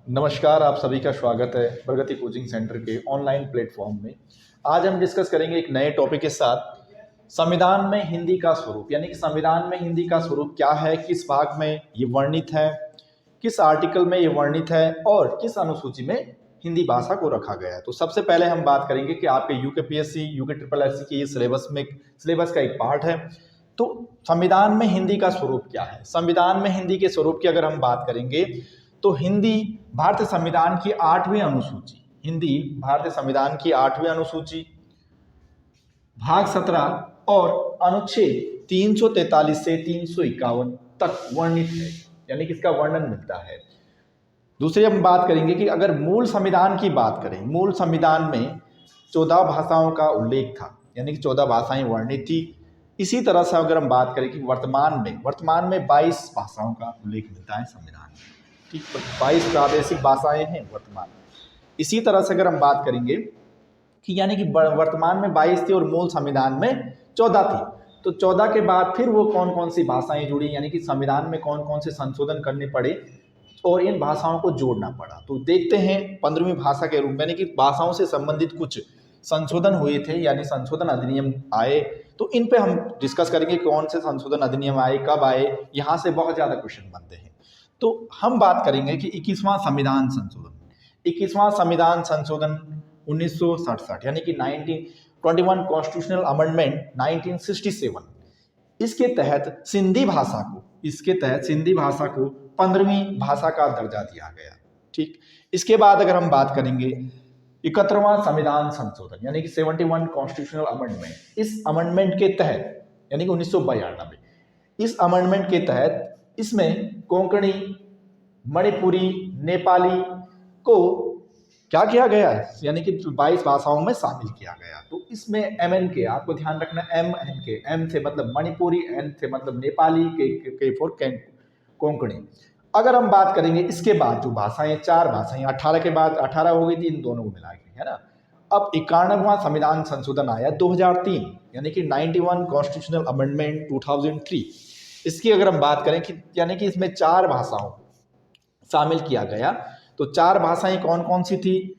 नमस्कार, आप सभी का स्वागत है प्रगति कोचिंग सेंटर के ऑनलाइन प्लेटफॉर्म में। आज हम डिस्कस करेंगे एक नए टॉपिक के साथ, संविधान में हिंदी का स्वरूप। यानी कि संविधान में हिंदी का स्वरूप क्या है, किस भाग में ये वर्णित है, किस आर्टिकल में ये वर्णित है और किस अनुसूची में हिंदी भाषा को रखा गया है। तो सबसे पहले हम बात करेंगे कि आपके यूकेपीएससी, यूके ट्रिपल एससी के ये सिलेबस का एक पार्ट है। तो संविधान में हिंदी का स्वरूप क्या है। संविधान में हिंदी के स्वरूप की अगर हम बात करेंगे तो हिंदी भारतीय संविधान की 8वीं अनुसूची, हिंदी भारतीय संविधान की 8वीं अनुसूची भाग 17 और अनुच्छेद 343 से 351 तक वर्णित है, यानी कि इसका वर्णन मिलता है। दूसरी हम बात करेंगे कि अगर मूल संविधान की बात करें, मूल संविधान में 14 भाषाओं का उल्लेख था, यानी कि 14 भाषाएं वर्णित थी। इसी तरह से अगर हम बात करें कि वर्तमान में 22 भाषाओं का उल्लेख मिलता है संविधान में। ठीक, 22 प्रादेशिक भाषाएं हैं वर्तमान में। इसी तरह से अगर हम बात करेंगे कि यानी कि वर्तमान में 22 थी और मूल संविधान में 14 थी, तो 14 के बाद फिर वो कौन कौन सी भाषाएं जुड़ी, यानी कि संविधान में कौन कौन से संशोधन करने पड़े और इन भाषाओं को जोड़ना पड़ा। तो देखते हैं 15वीं भाषा के रूप में, यानी कि भाषाओं से संबंधित कुछ संशोधन हुए थे, यानी संशोधन अधिनियम आए। तो इन पे हम डिस्कस करेंगे कौन से संशोधन अधिनियम आए, कब आए, यहाँ से बहुत ज़्यादा क्वेश्चन बनते हैं। तो हम बात करेंगे कि 21वां संविधान संशोधन। 21वां संविधान संशोधन 1967, यानी कि 1921 कॉन्स्टिट्यूशनल अमेंडमेंट 1967। इसके तहत सिंधी भाषा को 15वीं भाषा का दर्जा दिया गया। ठीक, इसके बाद अगर हम बात करेंगे 71वां संविधान संशोधन, यानी कि 71 कॉन्स्टिट्यूशनल अमेंडमेंट। इस अमेंडमेंट के तहत, यानी कि 1992, इस अमेंडमेंट के तहत इसमें कोंकणी, मणिपुरी, नेपाली को क्या किया गया है, यानी कि 22 भाषाओं में शामिल किया गया। तो इसमें MNK, आपको ध्यान रखना, MNK, M से मतलब मणिपुरी, N से मतलब नेपाली, K फॉर कोंकणी। अगर हम बात करेंगे इसके बाद जो भाषाएं, 4 भाषाएं, 18 के बाद 18 हो गई थी इन दोनों को मिला के, है ना। अब 91वां संविधान संशोधन आया 2003, यानी कि 91 कॉन्स्टिट्यूशनल अमेंडमेंट 2003। इसकी अगर हम बात करें कि यानी कि इसमें 4 भाषाओं को शामिल किया गया। तो 4 भाषाएं कौन कौन सी थी।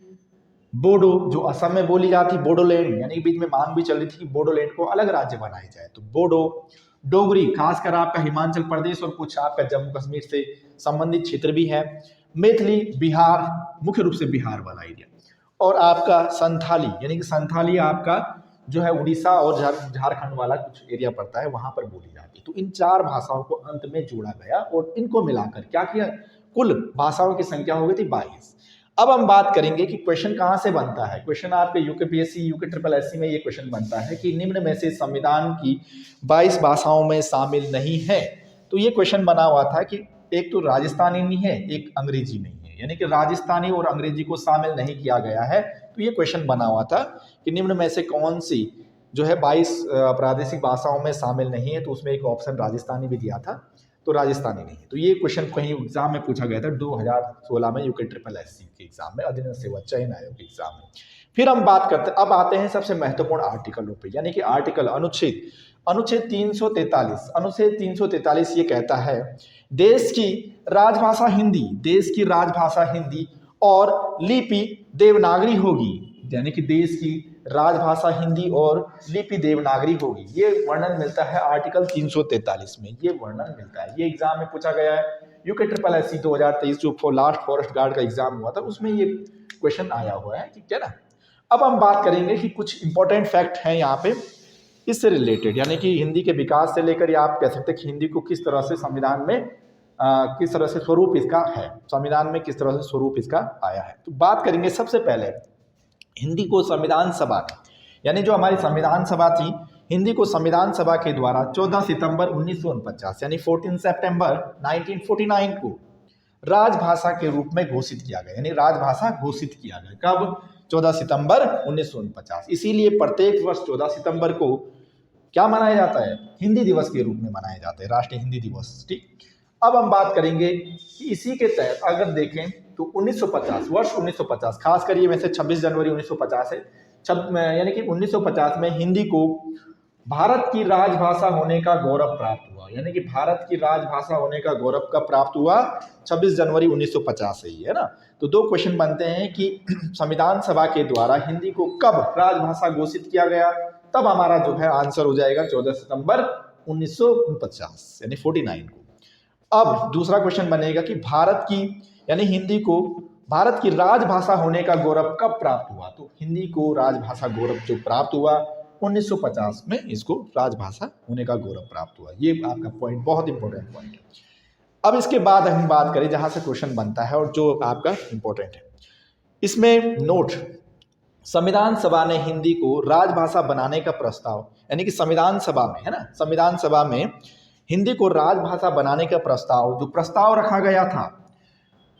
बोडो, जो असम में बोली जाती, बोडोलैंड, यानी बीच में मांग भी चल रही थी कि बोडोलैंड को अलग राज्य बनाया जाए, तो बोडो। डोगरी, खासकर आपका हिमाचल प्रदेश और कुछ आपका जम्मू कश्मीर से संबंधित क्षेत्र भी है। मैथिली, बिहार, मुख्य रूप से बिहार वाला एरिया। और आपका संथाली, यानी कि संथाली आपका जो है उड़ीसा और झारखंड वाला कुछ एरिया पड़ता है, वहां पर बोली जाती है। तो इन 4 भाषाओं को अंत में जोड़ा गया और इनको मिलाकर क्या किया, कुल भाषाओं की संख्या हो गई थी 22। अब हम बात करेंगे कि क्वेश्चन कहां से बनता है। क्वेश्चन आपके यूकेपीएससी, यूके ट्रिपल एससी में ये क्वेश्चन बनता है कि निम्न में से संविधान की 22 भाषाओं में शामिल नहीं है। तो ये क्वेश्चन बना हुआ था कि एक तो राजस्थानी नहीं है, एक अंग्रेजी नहीं है, यानी कि राजस्थानी और अंग्रेजी को शामिल नहीं किया गया है। तो ये क्वेश्चन बना हुआ था कि निम्न में से कौन सी जो है 22 प्रादेशिक भाषाओं में शामिल नहीं है। तो उसमें एक ऑप्शन राजस्थानी भी दिया था, तो राजस्थानी नहीं है। तो ये क्वेश्चन कहीं एग्जाम में पूछा गया था 2016 में, यूके ट्रिपल एससी के एग्जाम में, अधिनियम सेवा चयन आयोग के एग्जाम में। फिर हम बात करते, अब आते हैं सबसे महत्वपूर्ण आर्टिकलों पे, यानी कि आर्टिकल, अनुच्छेद 343। अनुच्छेद 343 ये कहता है देश की राजभाषा हिंदी और लिपि देवनागरी होगी, यानी कि देश की राजभाषा हिंदी और लिपि देवनागरी होगी। ये वर्णन मिलता है आर्टिकल 343 में, ये वर्णन मिलता है। ये एग्जाम में पूछा गया है, यूके ट्रिपल एससी 2023 जो लास्ट फॉरेस्ट गार्ड का एग्जाम हुआ था उसमें ये क्वेश्चन आया हुआ है, ठीक है ना। अब हम बात करेंगे कि कुछ इंपॉर्टेंट फैक्ट हैं यहाँ पे इससे रिलेटेड, यानी कि हिंदी के विकास से लेकर, या आप कह सकते हैं कि हिंदी को किस तरह से संविधान में किस तरह से स्वरूप इसका है, संविधान में किस तरह से स्वरूप इसका आया है। तो बात करेंगे सबसे पहले हिंदी को संविधान सभा, यानी जो हमारी संविधान सभा थी, हिंदी को संविधान सभा के द्वारा 14 सितंबर 1949, यानी 14 सितंबर 1949 को राजभाषा के रूप में घोषित किया गया, यानी राजभाषा घोषित किया गया। कब, 14 सितंबर 1949। इसीलिए प्रत्येक वर्ष 14 सितंबर को क्या मनाया जाता है, हिंदी दिवस के रूप में मनाया जाता है, राष्ट्रीय हिंदी दिवस। ठीक, अब हम बात करेंगे कि इसी के तहत अगर देखें तो 1950, वर्ष 1950, खासकर ये वैसे 26 जनवरी 1950 है, यानी कि 1950 में हिंदी को भारत की राजभाषा होने का गौरव प्राप्त हुआ, यानी कि भारत की राजभाषा होने का गौरव कब प्राप्त हुआ? 26 जनवरी 1950 से ही, है ना। तो दो क्वेश्चन बनते हैं कि संविधान सभा के द्वारा हिंदी को कब राजभाषा घोषित किया गया, तब हमारा जो है आंसर हो जाएगा 14 सितंबर 1949 यानी 49 को। अब दूसरा क्वेश्चन बनेगा कि भारत की यानी हिंदी को भारत की राजभाषा होने का गौरव कब प्राप्त हुआ? तो हिंदी को राजभाषा गौरव जो प्राप्त हुआ 1950 में, इसको राजभाषा होने का गौरव प्राप्त हुआ। ये आपका पॉइंट बहुत इंपॉर्टेंट पॉइंट है। अब इसके बाद हम बात करें जहां से क्वेश्चन बनता है और जो आपका इंपॉर्टेंट है, इसमें नोट, संविधान सभा ने हिंदी को राजभाषा बनाने का प्रस्ताव, यानी कि संविधान सभा में, है ना, संविधान सभा में हिंदी को राजभाषा बनाने का प्रस्ताव, जो प्रस्ताव रखा गया था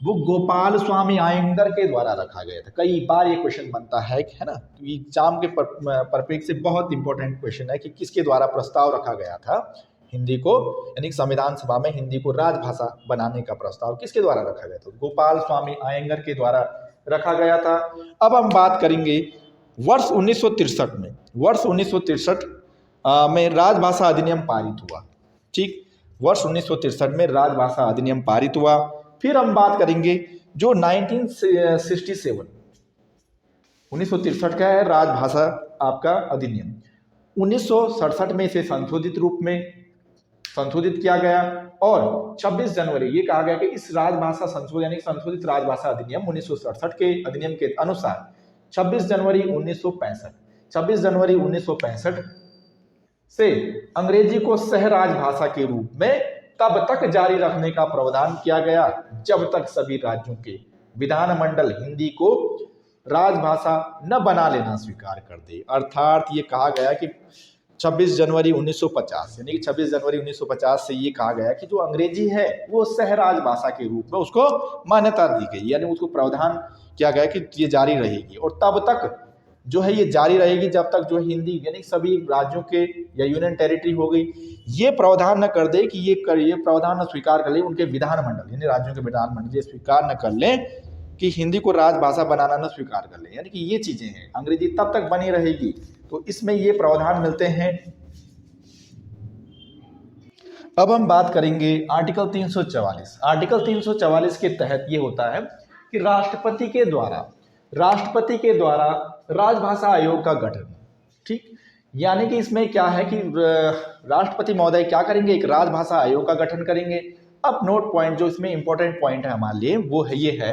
वो गोपाल स्वामी आयंगर के द्वारा रखा गया था। कई बार ये क्वेश्चन बनता है ना, तो एग्जाम के परपेक्स से बहुत इंपॉर्टेंट क्वेश्चन है कि किसके द्वारा प्रस्ताव रखा गया था हिंदी को, यानी कि संविधान सभा में हिंदी को राजभाषा बनाने का प्रस्ताव किसके द्वारा रखा गया था? गोपाल स्वामी आयंगर के द्वारा रखा गया था। अब हम बात करेंगे वर्ष 1963 में, वर्ष 1963 में राजभाषा अधिनियम पारित हुआ। ठीक, वर्ष 1963 में राजभाषा अधिनियम पारित हुआ। फिर हम बात करेंगे जो 1967 1963 का है राजभाषा आपका अधिनियम, 1967 में इसे संशोधित रूप में संशोधित किया गया और 26 जनवरी ये कहा गया कि इस राजभाषा संशोधन यानी संशोधित राजभाषा अधिनियम 1967 के अधिनियम के अनुसार 26 जनवरी 1965 से अंग्रेजी को सह राजभाषा के रूप में तब तक जारी रखने का प्रावधान किया गया जब तक सभी राज्यों के विधानमंडल हिंदी को राजभाषा न बना लेना स्वीकार कर दे। अर्थात ये कहा गया कि 26 जनवरी 1950 यानी कि 26 जनवरी 1950 से ये कहा गया कि जो अंग्रेजी है वो सह राजभाषा के रूप में उसको मान्यता दी गई, यानी उसको प्रावधान किया गया कि ये जारी रहेगी और तब तक जो है ये जारी रहेगी जब तक जो हिंदी यानी सभी राज्यों के या यूनियन टेरिटरी हो गई ये प्रावधान न कर दे कि ये प्रावधान न स्वीकार कर ले उनके विधानमंडल यानी राज्यों के विधानमंडल ये स्वीकार न कर ले कि हिंदी को राजभाषा बनाना न स्वीकार कर ले, यानी कि ये चीजें हैं अंग्रेजी तब तक बनी रहेगी। तो इसमें ये प्रावधान मिलते हैं। अब हम बात करेंगे आर्टिकल 344। आर्टिकल 344 के तहत ये होता है कि राष्ट्रपति के द्वारा राजभाषा आयोग का गठन। ठीक, यानी कि इसमें क्या है कि राष्ट्रपति महोदय क्या करेंगे, एक राजभाषा आयोग का गठन करेंगे। अब नोट पॉइंट जो इसमें इंपॉर्टेंट पॉइंट है हमारे लिए वो है ये है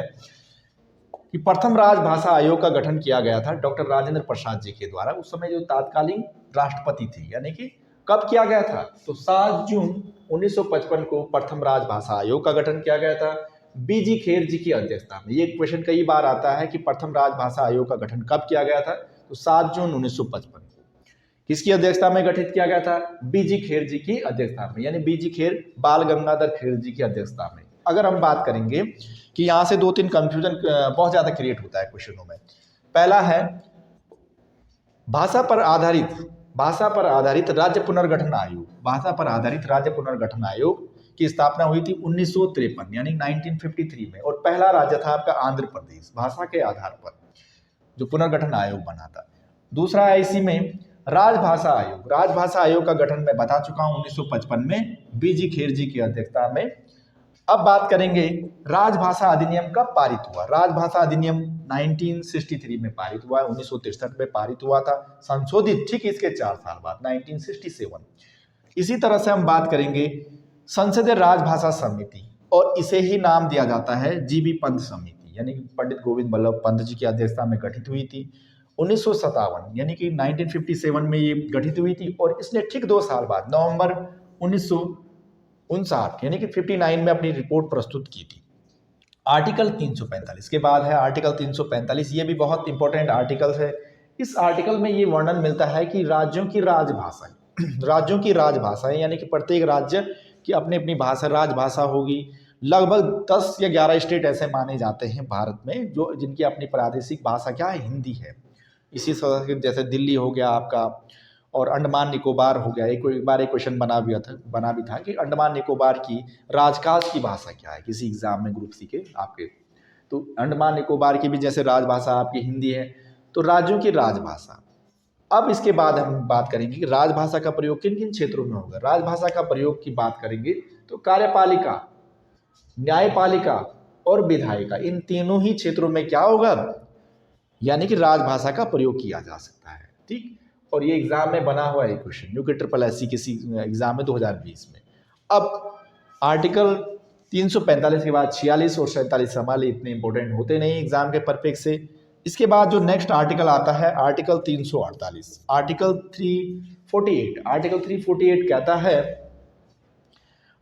कि प्रथम राजभाषा आयोग का गठन किया गया था डॉक्टर राजेंद्र प्रसाद जी के द्वारा, उस समय जो तात्कालीन राष्ट्रपति थे, यानी कि कब किया गया था तो 7 जून 1955 को प्रथम राजभाषा आयोग का गठन किया गया था बीजी खेर जी की अध्यक्षता में। ये क्वेश्चन कई बार आता है कि प्रथम राजभाषा आयोग का गठन कब किया गया था, तो 7 जून 1955 को किसकी अध्यक्षता में गठित किया गया था? बीजी खेर जी की अध्यक्षता में, यानी बीजी खेर बाल गंगाधर खेर जी की अध्यक्षता में। अगर हम बात करेंगे कि यहाँ से 2-3 कंफ्यूजन बहुत ज्यादा क्रिएट होता है क्वेश्चनों में। पहला है भाषा पर आधारित राज्य पुनर्गठन आयोग। भाषा पर आधारित राज्य पुनर्गठन आयोग की स्थापना हुई थी 1953 यानी 1953 में और पहला राज्य था आपका आंध्र प्रदेश भाषा के आधार पर जो पुनर्गठन आयोग बना था। दूसरा है इसी में राजभाषा आयोग का गठन मैं बता चुका हूं 1955 में बीजी खेर जी की अध्यक्षता में। अब बात करेंगे राजभाषा अधिनियम कब पारित हुआ। राजभाषा अधिनियम 1963 में पारित हुआ है, 1963 में पारित हुआ था, संशोधित ठीक इसके 4 साल बाद 1967। इसी तरह से हम बात करेंगे संसदीय राजभाषा समिति और इसे ही नाम दिया जाता है जीबी पंत समिति, यानी कि पंडित गोविंद बल्लभ पंत जी की अध्यक्षता में गठित हुई थी 1957 यानी कि 1957 में ये गठित हुई थी और इसने ठीक 2 साल बाद नवंबर 1959 यानी कि 59 में अपनी रिपोर्ट प्रस्तुत की थी। आर्टिकल 345 के बाद है आर्टिकल 345, ये भी बहुत इंपॉर्टेंट आर्टिकल है। इस आर्टिकल में ये वर्णन मिलता है कि राज्यों की राजभाषाएं यानी कि प्रत्येक राज्य की अपनी अपनी भाषा राजभाषा होगी। लगभग 10 या 11 स्टेट ऐसे माने जाते हैं भारत में जो जिनकी अपनी प्रादेशिक भाषा क्या है, हिंदी है। इसी तरह से जैसे दिल्ली हो गया आपका और अंडमान निकोबार हो गया। एक बार एक क्वेश्चन बना भी था कि अंडमान निकोबार की राजकाज की भाषा क्या है, किसी एग्जाम में ग्रुप सी के आपके, तो अंडमान निकोबार की भी जैसे राजभाषा आपकी हिंदी है। तो राज्यों की राजभाषा। अब इसके बाद हम बात करेंगे कि राजभाषा का प्रयोग किन किन क्षेत्रों में होगा। राजभाषा का प्रयोग की बात करेंगे तो कार्यपालिका, न्यायपालिका और विधायिका, इन तीनों ही क्षेत्रों में क्या होगा, यानी कि राजभाषा का प्रयोग किया जा सकता है। ठीक, और ये एग्जाम में बना हुआ है क्वेश्चन, जो कि SSC किसी एग्जाम में 2020 में। अब आर्टिकल 345 के बाद 46 और 47 हमारे इतने इंपॉर्टेंट होते नहीं एग्जाम के परफेक्ट से। इसके बाद जो नेक्स्ट आर्टिकल आता है आर्टिकल 348, आर्टिकल 348 कहता है,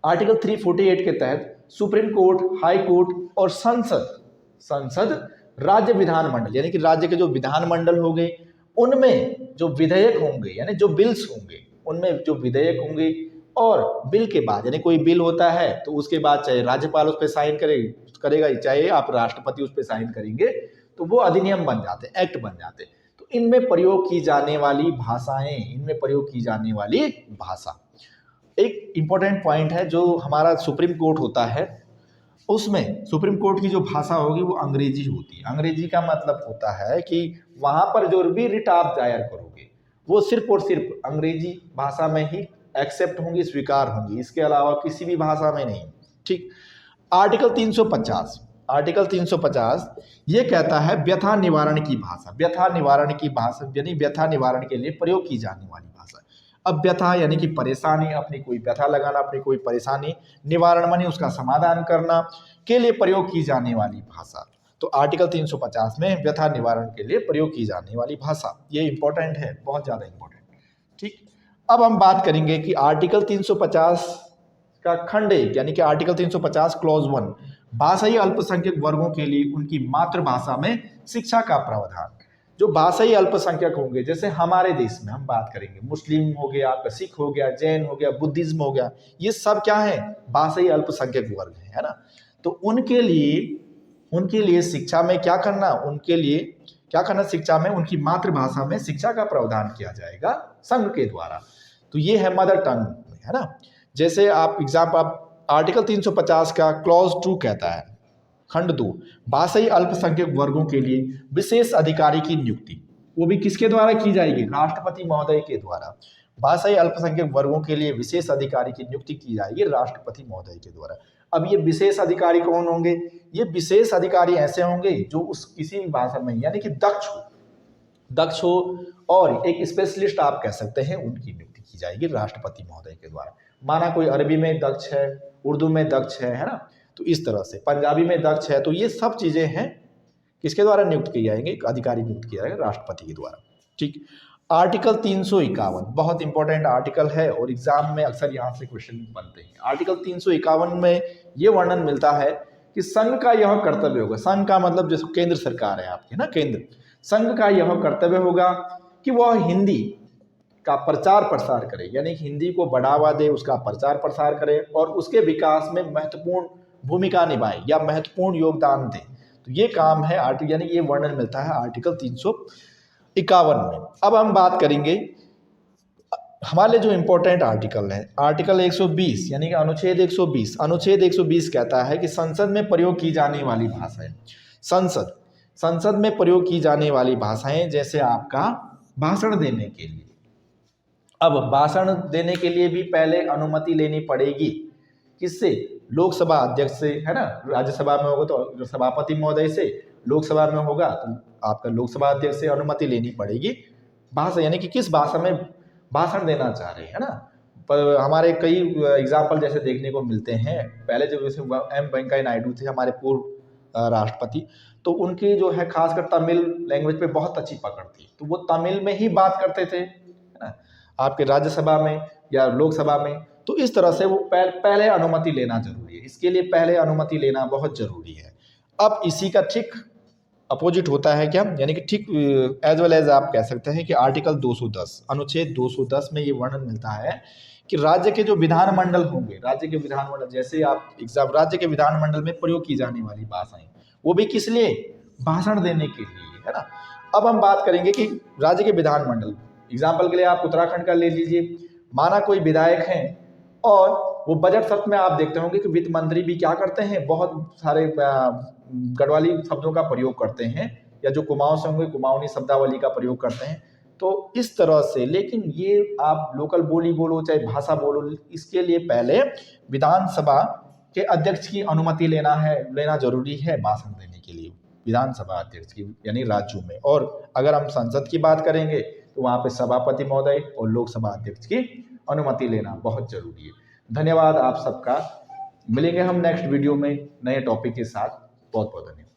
आर्टिकल 348 के तहत सुप्रीम कोर्ट, हाई कोर्ट और संसद राज्य विधानमंडल, यानी कि राज्य के जो विधानमंडल होंगे उनमें जो विधेयक होंगे, यानी जो बिल्स होंगे उनमें जो विधेयक होंगे, और बिल के बाद, यानी कोई बिल होता है तो उसके बाद चाहे राज्यपाल उस पर साइन करेगा, चाहे आप राष्ट्रपति उस पर साइन करेंगे, तो वो अधिनियम बन जाते, एक्ट बन जाते। तो इनमें प्रयोग की जाने वाली भाषाएं, इनमें प्रयोग की जाने वाली भाषा, एक इंपॉर्टेंट पॉइंट है, जो हमारा सुप्रीम कोर्ट होता है उसमें सुप्रीम कोर्ट की जो भाषा होगी वो अंग्रेजी होती है। अंग्रेजी का मतलब होता है कि वहां पर जो भी रिट आप दायर करोगे वो सिर्फ और सिर्फ अंग्रेजी भाषा में ही एक्सेप्ट होंगी, स्वीकार होंगी, इसके अलावा किसी भी भाषा में नहीं। ठीक, आर्टिकल 350 ये कहता है व्यथा निवारण की भाषा, व्यथा निवारण की भाषा यानी व्यथा निवारण के लिए प्रयोग की जाने वाली भाषा। अब व्यथा यानी कि परेशानी, अपनी कोई व्यथा लगाना, अपनी कोई परेशानी, निवारण मानी उसका समाधान करना के लिए प्रयोग की जाने वाली भाषा। तो आर्टिकल 350 में व्यथा निवारण के लिए प्रयोग की जाने वाली भाषा, ये इंपॉर्टेंट है, बहुत ज़्यादा इंपॉर्टेंट। ठीक, अब हम बात करेंगे कि आर्टिकल 350 का खंड 1 यानी कि आर्टिकल 350 क्लॉज 1, भाषाई अल्पसंख्यक वर्गों के लिए उनकी मातृभाषा में शिक्षा का प्रावधान। जो भाषाई अल्पसंख्यक होंगे, जैसे हमारे देश में हम बात करेंगे, मुस्लिम हो गया, आपका सिख हो गया, जैन हो गया, बुद्धिज्म हो गया, ये सब क्या है, भाषाई अल्पसंख्यक वर्ग है ना। तो उनके लिए शिक्षा में क्या करना, उनके लिए क्या करना, शिक्षा में उनकी मातृभाषा में शिक्षा का प्रावधान किया जाएगा संघ के द्वारा। तो ये है मदर टंग, है ना। जैसे आप आर्टिकल 350 का क्लॉज 2 कहता है, खंड 2, भाषाई अल्पसंख्यक वर्गों के लिए विशेष अधिकारी की नियुक्ति, वो भी किसके द्वारा की जाएगी, राष्ट्रपति महोदय के द्वारा। भाषाई अल्पसंख्यक वर्गों के लिए विशेष अधिकारी की नियुक्ति की जाएगी राष्ट्रपति महोदय के द्वारा। अब ये विशेष अधिकारी कौन होंगे, ये विशेष अधिकारी ऐसे होंगे जो उस किसी भी भाषा में यानी कि दक्ष हो और एक स्पेशलिस्ट आप कह सकते हैं, उनकी नियुक्ति की जाएगी राष्ट्रपति महोदय के द्वारा। माना कोई अरबी में दक्ष है, उर्दू में दक्ष है ना, तो इस तरह से पंजाबी में दक्ष है, तो ये सब चीजें हैं किसके द्वारा नियुक्त की जाएंगे, एक अधिकारी नियुक्त किया जाएगा राष्ट्रपति के द्वारा। ठीक, आर्टिकल 351 बहुत इंपॉर्टेंट आर्टिकल है और एग्जाम में अक्सर यहाँ से क्वेश्चन बनते हैं। आर्टिकल 351 में ये वर्णन मिलता है कि संघ का यह कर्तव्य होगा, संघ का मतलब जैसे केंद्र सरकार है आपकी ना, केंद्र, संघ का यह कर्तव्य होगा कि वह हिंदी का प्रचार प्रसार करे, यानी कि हिंदी को बढ़ावा दे, उसका प्रचार प्रसार करे और उसके विकास में महत्वपूर्ण भूमिका निभाए या महत्वपूर्ण योगदान दे। तो ये काम है आर्टिकल, यानी ये वर्णन मिलता है आर्टिकल 351 में। अब हम बात करेंगे हमारे लिए जो इंपॉर्टेंट आर्टिकल है, आर्टिकल 120 यानी कि अनुच्छेद 120। अनुच्छेद 120 कहता है कि संसद में प्रयोग की जाने वाली भाषाएं, संसद में प्रयोग की जाने वाली भाषाएं, जैसे आपका भाषण देने के लिए। अब भाषण देने के लिए भी पहले अनुमति लेनी पड़ेगी, किससे, लोकसभा अध्यक्ष से, है ना। राज्यसभा में होगा तो सभापति महोदय से, लोकसभा में होगा तो आपका लोकसभा अध्यक्ष से अनुमति लेनी पड़ेगी। भाषा यानी कि किस भाषा में भाषण देना चाह रहे हैं, है ना। पर हमारे कई एग्जाम्पल जैसे देखने को मिलते हैं, पहले जब जैसे एम वेंकैया नायडू थे हमारे पूर्व राष्ट्रपति, तो उनकी जो है खासकर तमिल लैंग्वेज पे बहुत अच्छी पकड़ थी, तो वो तमिल में ही बात करते थे, है ना, आपके राज्यसभा में या लोकसभा में। तो इस तरह से वो पहले अनुमति लेना जरूरी है, इसके लिए पहले अनुमति लेना बहुत जरूरी है। अब इसी का ठीक अपोजिट होता है क्या, यानी कि ठीक एज वेल एज आप कह सकते हैं कि आर्टिकल 210, अनुच्छेद 210 में ये वर्णन मिलता है कि राज्य के जो विधानमंडल होंगे, राज्य के विधानमंडल, जैसे आप राज्य के विधानमंडल में प्रयोग की जाने वाली भाषाएं, वो भी किस लिए, भाषण देने के लिए, है ना। अब हम बात करेंगे कि राज्य के विधानमंडल, एग्जाम्पल के लिए आप उत्तराखंड का ले लीजिए। माना कोई विधायक हैं और वो बजट सत्र में आप देखते होंगे कि वित्त मंत्री भी क्या करते हैं, बहुत सारे गढ़वाली शब्दों का प्रयोग करते हैं, या जो कुमाऊं से होंगे कुमाऊनी शब्दावली का प्रयोग करते हैं। तो इस तरह से, लेकिन ये आप लोकल बोली बोलो चाहे भाषा बोलो, इसके लिए पहले विधानसभा के अध्यक्ष की अनुमति लेना जरूरी है भाषण देने के लिए, विधानसभा अध्यक्ष की यानी राज्यों में। और अगर हम संसद की बात करेंगे तो वहाँ पे सभापति महोदय और लोकसभा अध्यक्ष की अनुमति लेना बहुत जरूरी है। धन्यवाद आप सबका। मिलेंगे हम नेक्स्ट वीडियो में नए टॉपिक के साथ। बहुत बहुत धन्यवाद।